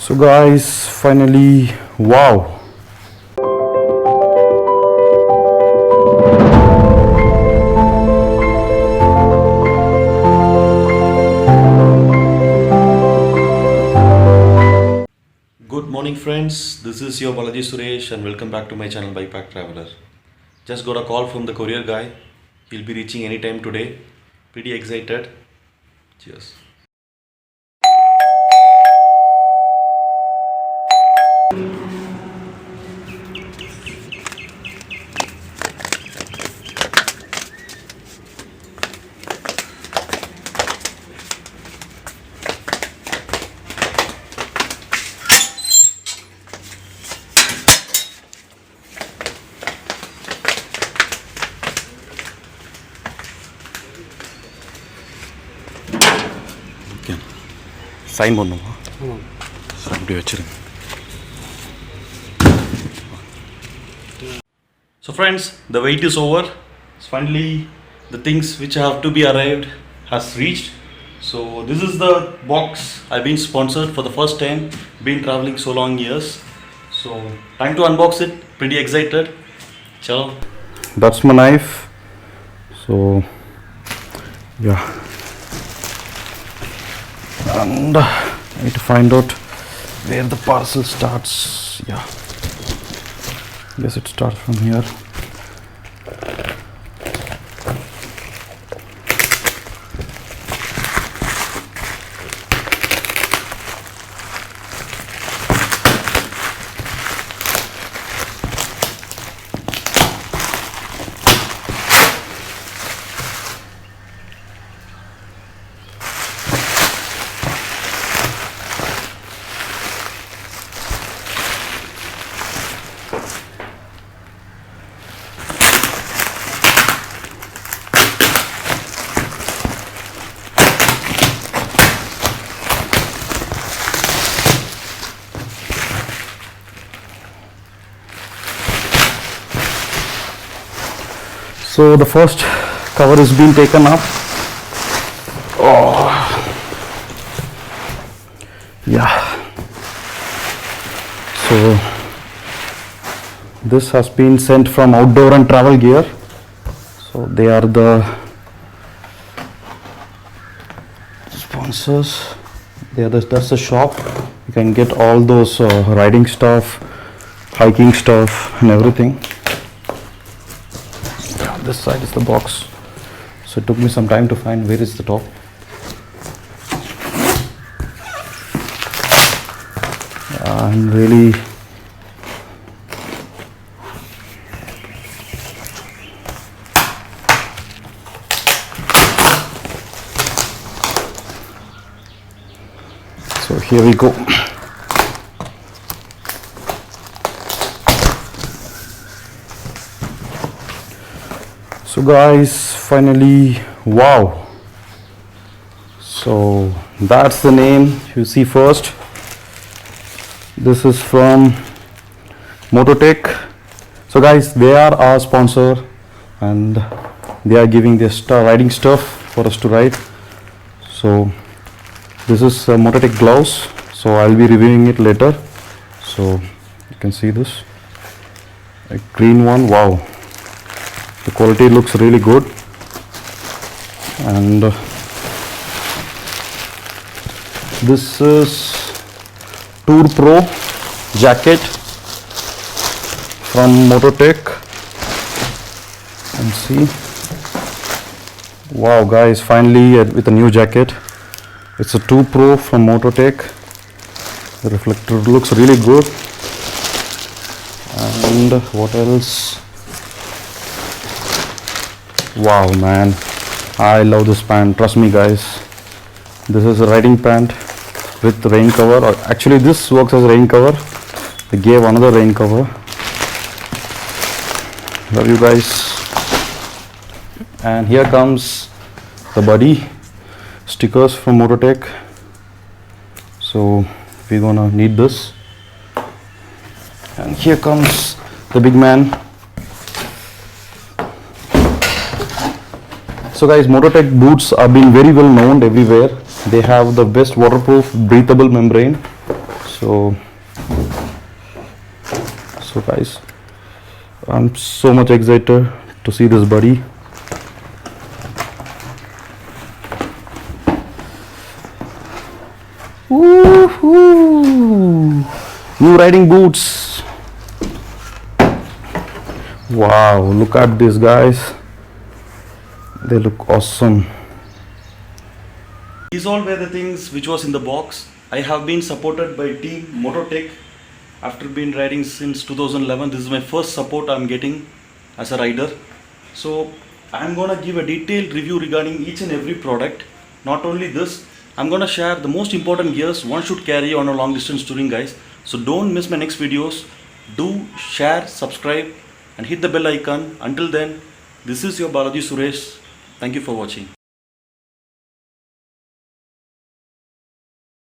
So guys, finally, wow. Good morning friends, this is your Balaji Suresh and welcome back to my channel Bikepacktraveller. Just got a call from the courier guy. He'll be reaching anytime today. Pretty excited. Cheers. Sign பண்ணுமா அப்படி வச்சிருங்க. So friends, the wait is over. Finally the things which have to be arrived has reached. So this is the box I've been sponsored for the first time. Been traveling so long years. So time to unbox it. Pretty excited. Chalo. That's my knife. So yeah. And I need to find out where the parcel starts. Yeah, guess it starts from here. So the first cover is being taken up. Oh, yeah. So this has been sent from Outdoor and Travel Gear. So they are the sponsors. That's the shop. You can get all those riding stuff, hiking stuff, and everything. This side is the box, so it took me some time to find where is the top. I'm really so here we go. So guys, finally, wow. So that's the name you see first. This is from MOTOTECH. So guys, they are our sponsor and they are giving this riding stuff for us to ride. So this is MOTOTECH gloves. So I'll be reviewing it later. So you can see this, a green one. Wow. The quality looks really good, and this is Tour Pro jacket from MOTOTECH. And see, wow guys, finally with a new jacket. It's a Tour Pro from MOTOTECH. The reflector looks really good. And what else? Wow man, I love this pant. Trust me guys, this is a riding pant with rain cover. Or actually this works as a rain cover. They gave another rain cover. Love you guys. And here comes the body stickers from MOTOTECH. So we're gonna need this. And here comes the big man. So guys, MOTOTECH boots are being very well known everywhere. They have the best waterproof breathable membrane. So guys, I'm so much excited to see this buddy. Woohoo! New riding boots. Wow, look at this, guys. They look awesome. These all were the things which was in the box. I have been supported by team MOTOTECH after been riding since 2011. This is my first support I'm getting as a rider. So I'm gonna give a detailed review regarding each and every product. Not only this, I'm gonna share the most important gears one should carry on a long distance touring, guys. So don't miss my next videos. Do share, subscribe and hit the bell icon. Until then, this is your Balaji Suresh. Thank you for watching.